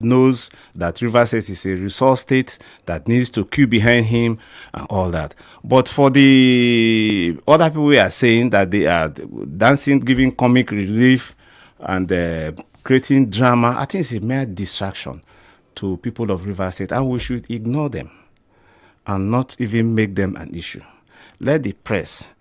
knows that Rivers State is a resource state that needs to queue behind him and all that. But for the other people we are saying that they are dancing, giving comic relief and creating drama, I think it's a mere distraction to people of Rivers State, and we should ignore them and not even make them an issue. Let the press,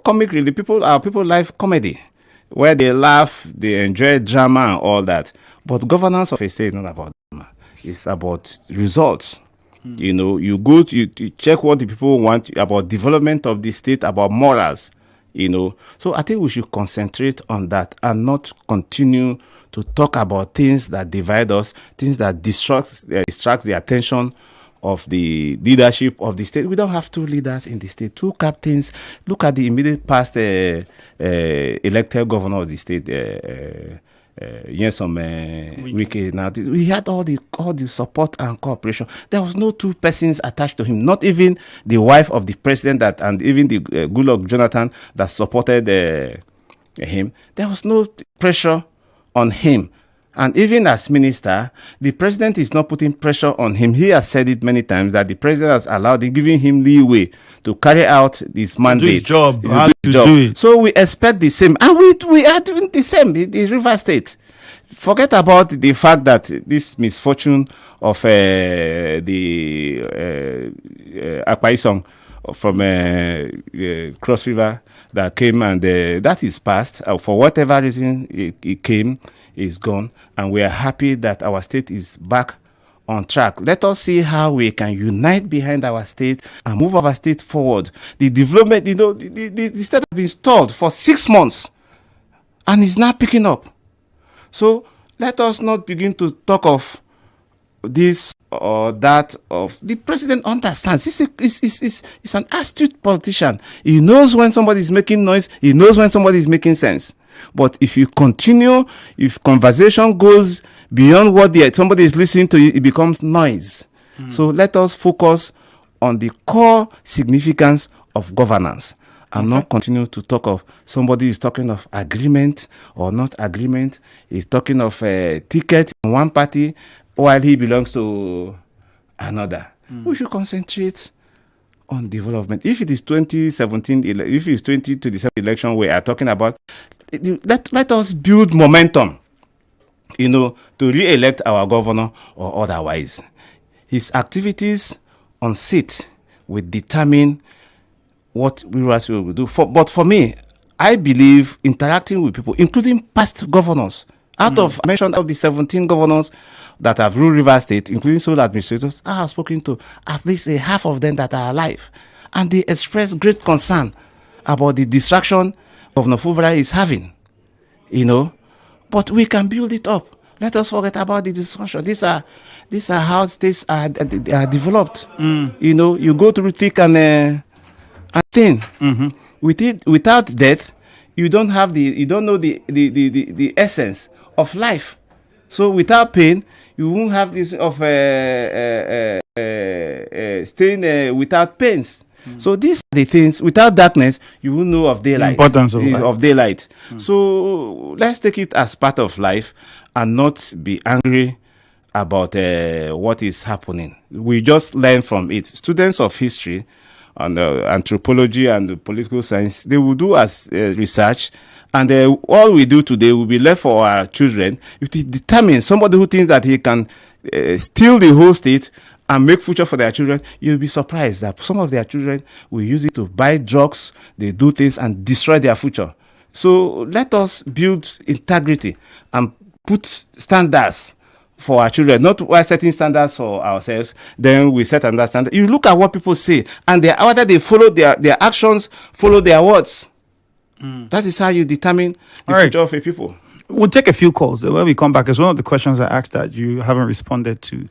comic relief, people like comedy, where they laugh, they enjoy drama and all that. But governance of a state is not about drama. It's about results. You go to you check what the people want about development of the state, about morals. So I think we should concentrate on that and not continue to talk about things that divide us, things that distract the attention of the leadership of the state. We don't have two leaders in the state, two captains. Look at the immediate past elected governor of the state, Mikko. Now he had all the support and cooperation. There was no two persons attached to him, not even the wife of the president and even the Goodluck Jonathan that supported him. There was no pressure on him. And even as minister, the president is not putting pressure on him. He has said it many times that the president has allowed him, giving him leeway to carry out this mandate. Do his job. Do it. So we expect the same. And we are doing the same in the River State. Forget about the fact that this misfortune of the Akwa Isong from Cross River that came, and that is past. For whatever reason it came, is gone, and we are happy that our state is back on track. Let us see how we can unite behind our state and move our state forward. The development, the state has been stalled for 6 months and is now picking up. So let us not begin to talk of this or that. Of the president understands. He's an astute politician. He knows when somebody is making noise. He knows when somebody is making sense. But if you continue, if conversation goes beyond what somebody is listening to, it becomes noise. So let us focus on the core significance of governance and not continue to talk of somebody is talking of agreement or not agreement. He's talking of a ticket in one party while he belongs to another. We should concentrate on development. If it is 2017, if it is 2027 election we are talking about, let us build momentum, to re-elect our governor or otherwise. His activities on seat will determine what we will do. But for me, I believe interacting with people, including past governors, I mentioned of the 17 governors that have ruled River State, including sole administrators, I have spoken to at least a half of them that are alive. And they express great concern about the distraction Governor Fuvara is having, but we can build it up. Let us forget about the discussion. These are how states are developed. You go through thick and thin. Without death, you don't know the essence of life. So without pain, you won't have this of staying without pains. So these are the things. Without darkness, you will know of daylight. The importance of daylight. So let's take it as part of life and not be angry about what is happening. We just learn from it. Students of history and anthropology and political science, they will do as research, and all we do today will be left for our children. If it determines somebody who thinks that he can steal the whole state and make future for their children, you'll be surprised that some of their children will use it to buy drugs, they do things and destroy their future. So let us build integrity and put standards for our children, not while setting standards for ourselves, then we set another standard. You look at what people say, and whether they follow their actions, follow their words. That is how you determine the future of a people. We'll take a few calls. When we come back, it's one of the questions I asked that you haven't responded to.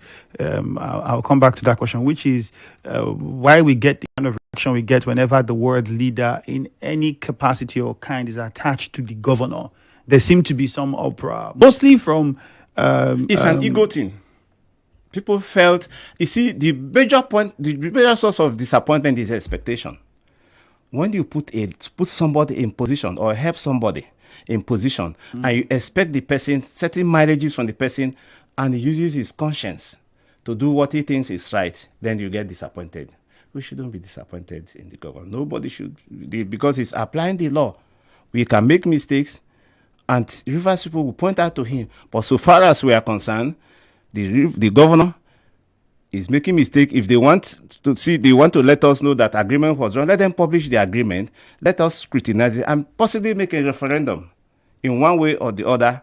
I'll come back to that question, which is why we get the kind of reaction we get whenever the word leader in any capacity or kind is attached to the governor. There seems to be some uproar, mostly from... it's an ego thing. People felt... You see, the major source of disappointment is expectation. When you put somebody in position or help somebody in position, and you expect the person, certain mileages from the person, and he uses his conscience to do what he thinks is right, then you get disappointed. We shouldn't be disappointed in the government. Nobody should, because he's applying the law. We can make mistakes, and Rivers people will point out to him. But so far as we are concerned, the governor is making mistake. If they want to let us know that agreement was wrong, let them publish the agreement. Let us scrutinize it and possibly make a referendum in one way or the other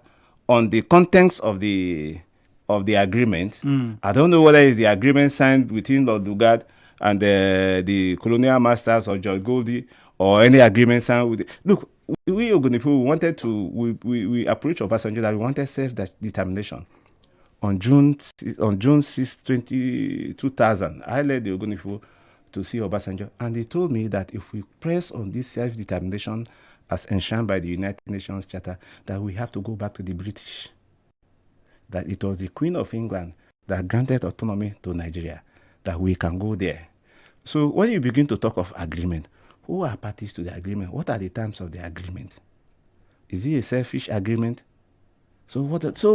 on the contents of the agreement. I don't know whether it's the agreement signed between Lord Dugard and the colonial masters or George Goldie, or any agreement signed with look, we Ogonipo wanted to we approached Obasanjo that we wanted self-determination. On June 6, 2000, I led the Ogonipo to see Obasanjo, and he told me that if we press on this self-determination as enshrined by the United Nations Charter, that we have to go back to the British. That it was the Queen of England that granted autonomy to Nigeria, that we can go there. So when you begin to talk of agreement, who are parties to the agreement? What are the terms of the agreement? Is it a selfish agreement? So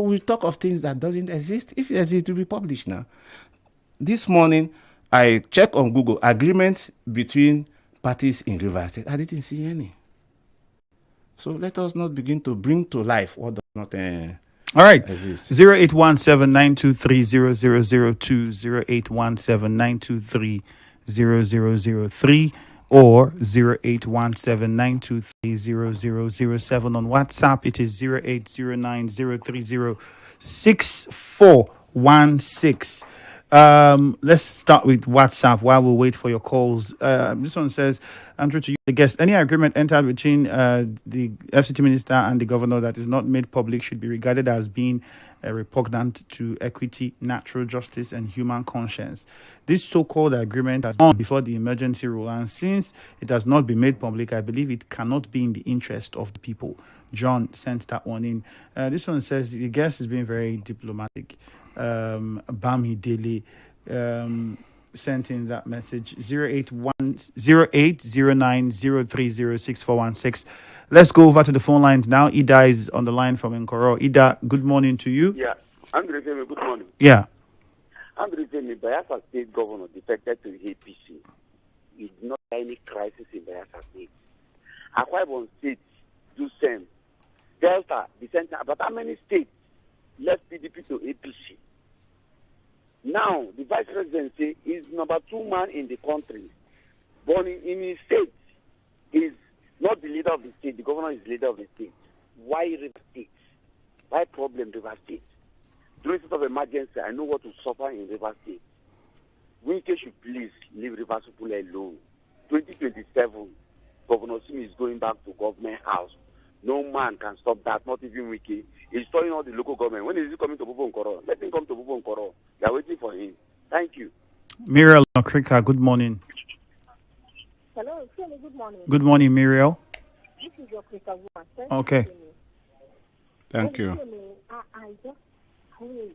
we talk of things that doesn't exist. If it exists, it will be published now. This morning, I checked on Google, agreement between parties in Rivers State. I didn't see any. So let us not begin to bring to life what does not all right. exist. 0817-923-0002, 0817-923-0003, or 0817-923-0007. On WhatsApp, it is 0809-030-6416. Let's start with WhatsApp while we wait for your calls. This one says, Andrew, to you, I guess any agreement entered between the FCT minister and the governor that is not made public should be regarded as being repugnant to equity, natural justice, and human conscience. This so-called agreement has gone before the emergency rule, and since it has not been made public, I believe it cannot be in the interest of the people. John sent that one in. This one says, the guest is being very diplomatic. Bami Daily sent in that message. 0809-030-6416. Let's go over to the phone lines now. Ida is on the line from Nkoro. Ida, good morning to you. Yeah, Andrew, good morning. Yeah. Andrew, Bayelsa State Governor defected to the APC. We did not have any crisis in Bayelsa State. Akwa Ibom State do same. Delta, the center, but how many states left PDP to APC? Now, the vice presidency is number 2 man in the country. Born in his state, is not the leader of the state. The governor is the leader of the state. Why River State? Why problem River State? During state of emergency, I know what to suffer in River State. Wike should please leave River people alone. 2027, Governor Sim is going back to government house. No man can stop that, not even Wiki. He's telling all the local government. When is he coming to Bubu Nkoro? Let him come to Bubu Nkoro. They are waiting for him. Thank you. Muriel Okrika, good morning. Hello, good morning. Good morning, Muriel. This is your Okrika woman. Okay. Thank you. I just pray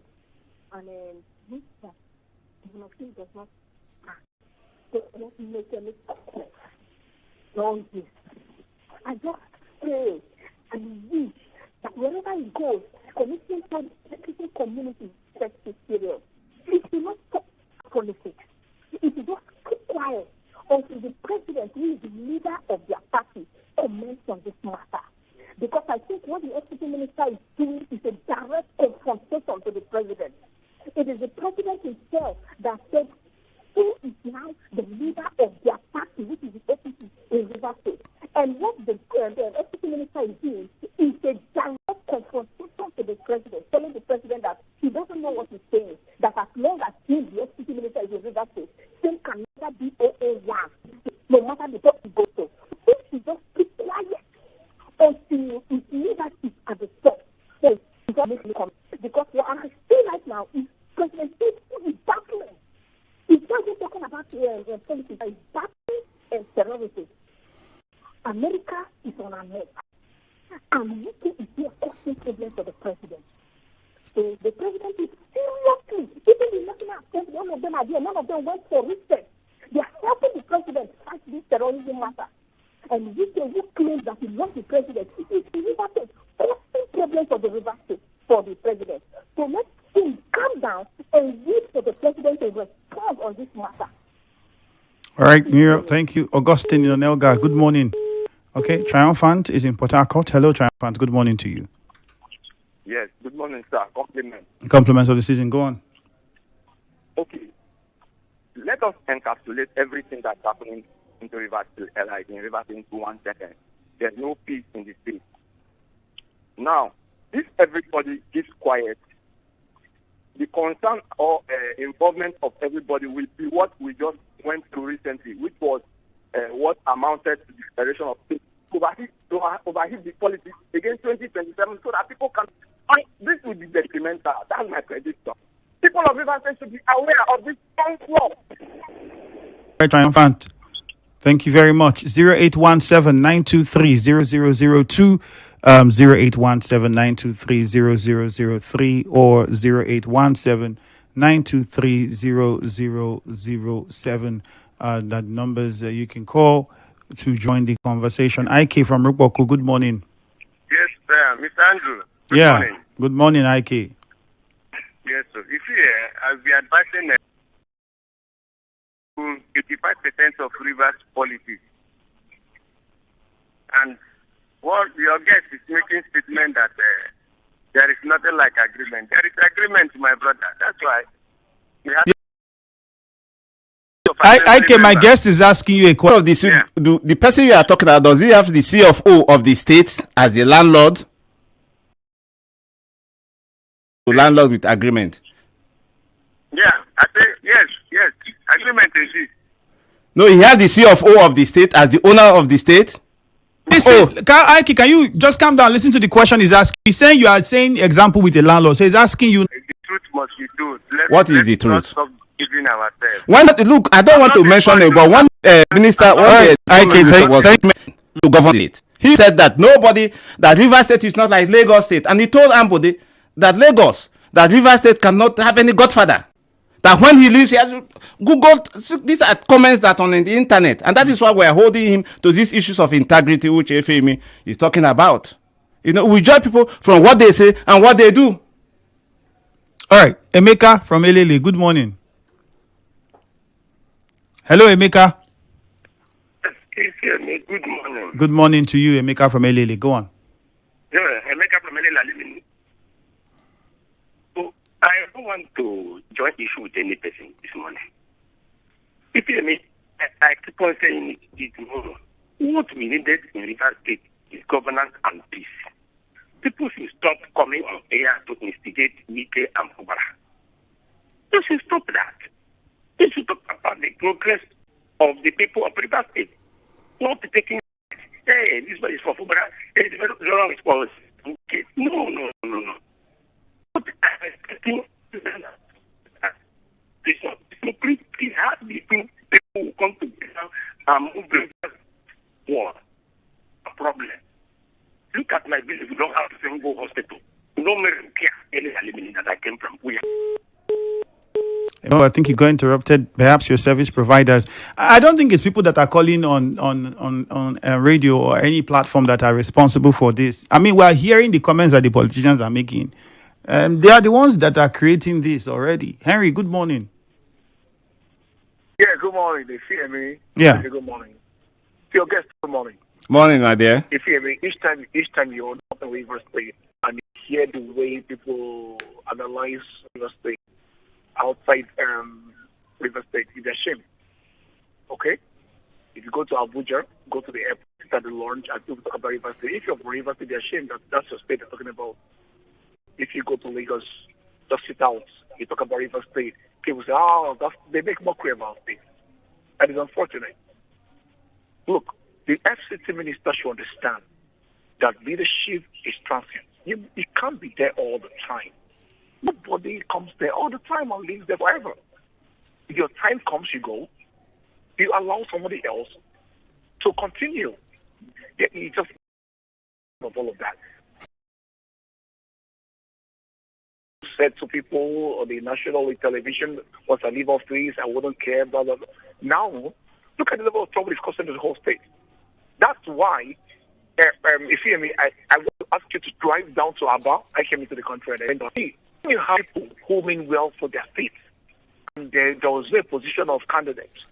and wish that the Muslim does not make any comment on this. I just pray and wish that wherever he goes, committing for the African community festive period, it will not stop politics. It will just keep quiet until the president, who is the leader of their party, comments on this matter. Because I think what the FCT minister is doing is a direct confrontation to the president. It is the president himself that said who is now the leader of their party, which is the APC in River State. And what the FCT minister is doing is a direct confrontation to the president, telling the president that he doesn't know what he's saying, that as long as he, the FCT minister, is in River State, same can never be OA1, no matter the top he goes to. If he just keep quiet until his leadership at the top, so because what I see right now is President Trump is battling. He's not just talking about politics, he's battling and terrorism. America is on our neck. And UK is here causing problems for the president. So the president is seriously, even the national assembly, none of them are here, none of them went for research. They are helping the president fight this terrorism matter. And UK who claims that he wants the president, it is causing problems for the River State, for the president. So let's think down and wait for the president to respond on this matter. All right, Miro, thank you. Augustine Yonelga, good morning. Okay, Triumphant is in Port Harcourt. Hello, Triumphant. Good morning to you. Yes, good morning, sir. Compliment. Compliments of the season. Go on. Okay. Let us encapsulate everything that's happening into Rivers, like in Rivers into 1 second. There's no peace in the state. Now, if everybody keeps quiet, the concern or involvement of everybody will be what we just went through recently, which was what amounted to the declaration of state overheat the politics against 2027 so that people can. This will be detrimental. That's my prediction. People of Rivers State should be aware of this onslaught. Right, Triumphant. Thank you very much. 0817-923-0002, 0817-923-0003, or 0817-923-0007. That numbers you can call to join the conversation. IK from Rukboku, good morning. Yes, sir. Mr. Andrew, good morning. Good morning, IK. Yes, sir. If you I'll be advising 85% of Rivers politics. And what your guest is making statement that there is nothing like agreement. There is agreement, my brother. That's why we have. IK, my guest is asking you a question. The person you are talking about, does he have the CFO of the state as a landlord? Landlord with agreement. Yeah, I say yes. Agreement is it. No, he has the CFO of the state as the owner of the state. Listen, IK, can you just calm down? Listen to the question he's asking. He's saying you are saying example with a landlord. So he's asking you. The truth must be told. What is the truth? Stop giving ourselves. Look, I don't want to mention it, but one minister, was to govern it. He said that that Rivers State is not like Lagos State, and he told Ambode that Rivers State cannot have any godfather. That when he leaves, he has Googled. These are comments that on the internet, and that is why we are holding him to these issues of integrity, which Ifiemi is talking about. We judge people from what they say and what they do. All right, Emeka from Elele, good morning. Hello, Emeka. Good morning. Good morning to you, Emeka from Elele. Go on. Yeah, Emeka from Elele. So I don't want to join issue with any person this morning. Ifiemi, I keep on saying it tomorrow. What we needed in Rivers State is governance and peace. People should stop coming on air to instigate Mikko and Kubara. They should stop that. They should talk about the progress of the people of Rivers State. Not taking, hey, this one is for Kubara, hey, the wrong is for us. Okay. No. What I'm expecting is that please have the people who come together and move the war. A problem. Look at my village. We don't have a single hospital. No medical care. Any elimination that I came from. I think you got interrupted. Perhaps your service providers. I don't think it's people that are calling on radio or any platform that are responsible for this. I mean, we're hearing the comments that the politicians are making. They are the ones that are creating this already. Henry, good morning. Yeah, good morning. Ifiemi. Yeah. Good morning. To your guest, good morning. Morning, my dear. Ifiemi, each time you're not in Rivers State and you hear the way people analyze Rivers State outside Rivers State, it's a shame. Okay? If you go to Abuja, go to the airport, sit at the lounge, and people talk about Rivers State. If you're from Rivers State, they're ashamed that that's your state they're talking about. If you go to Lagos, just sit out. You talk about Rivers State. People say, they make mockery about it. That is unfortunate. Look, the FCT minister should understand that leadership is transient. You can't be there all the time. Nobody comes there all the time and lives there forever. If your time comes, you go. You allow somebody else to continue. You just of all of that. Said to people on the national television, once I leave office, I wouldn't care, blah, blah, blah. Now, look at the level of trouble it's causing to the whole state. That's why, if you hear me, I want to ask you to drive down to Aba. I came into the country and I went, you have people who mean well for their faith, and there was a position of candidates.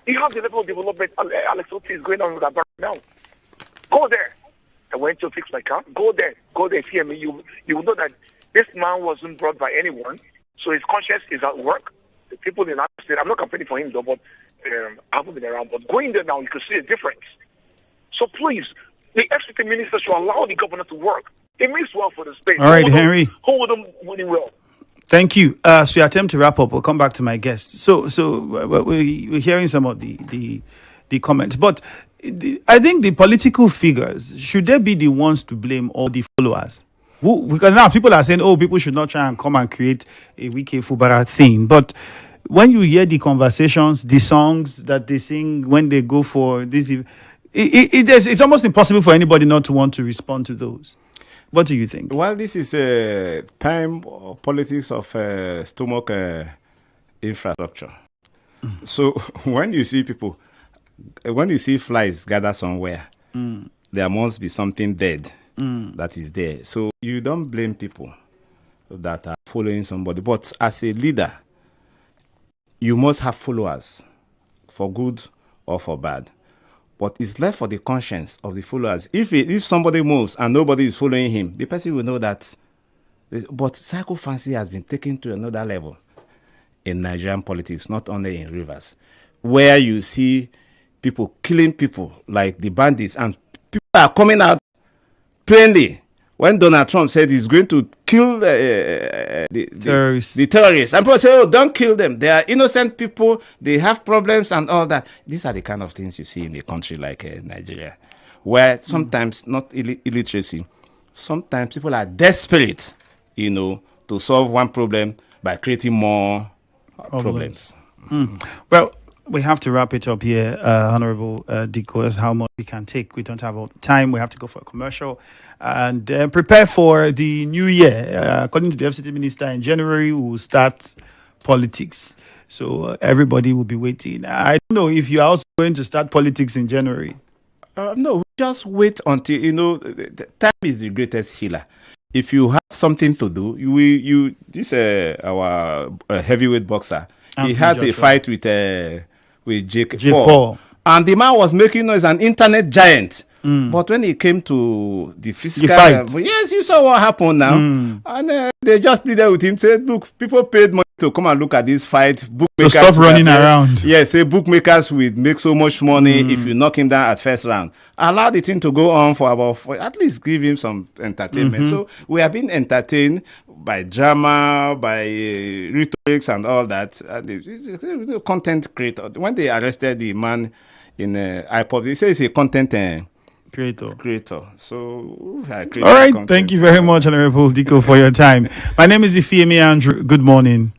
You have the level of development Alex Oti is going on with that now. Go there. I went to fix my car. Go there. Ifiemi. You will know that this man wasn't brought by anyone, so his conscience is at work. The people in our state, I'm not campaigning for him though, but I haven't been around. But going there now, you can see a difference. So please, the FCT minister should allow the governor to work. It means well for the state. All right, Henry. Who would win well? Thank you. So we attempt to wrap up. We'll come back to my guests. So we're hearing some of the comments, but I think the political figures, should they be the ones to blame or the followers? Because now people are saying, oh, people should not try and come and create a Wike Fubara thing. But when you hear the conversations, the songs that they sing when they go for this, it's almost impossible for anybody not to want to respond to those. What do you think? Well, this is a time politics of stomach infrastructure. So when you see people, when you see flies gather somewhere, there must be something dead that is there. So you don't blame people that are following somebody. But as a leader, you must have followers for good or for bad. But it's left for the conscience of the followers. If somebody moves and nobody is following him, the person will know that. But psycho fancy has been taken to another level in Nigerian politics, not only in Rivers, where you see people killing people like the bandits, and people are coming out plainly when Donald Trump said he's going to kill the terrorists. And people say, oh, don't kill them. They are innocent people. They have problems and all that. These are the kind of things you see in a country like Nigeria, where sometimes not illiteracy, sometimes people are desperate, to solve one problem by creating more problems. Well, we have to wrap it up here, Honorable Diko, as how much we can take. We don't have all the time. We have to go for a commercial and prepare for the new year. According to the FCT minister, in January, we will start politics. So everybody will be waiting. I don't know if you are also going to start politics in January. No, just wait until, time is the greatest healer. If you have something to do, our heavyweight boxer, he had a fight with Jake Paul. And the man was making noise, an internet giant. But when it came to the physical fight, yes, you saw what happened now. And they just pleaded with him, said, look, people paid money to come and look at this fight. Bookmakers, so stop running around. Yes, say bookmakers will make so much money if you knock him down at first round. Allow the thing to go on for at least give him some entertainment. So we have been entertained by drama, by rhetorics and all that. It's content creator. When they arrested the man in iPop, they say it's a content creator. So all right, thank you very much, Honorable Diko, for your time. My name is Ifiemi Andrew. Good morning.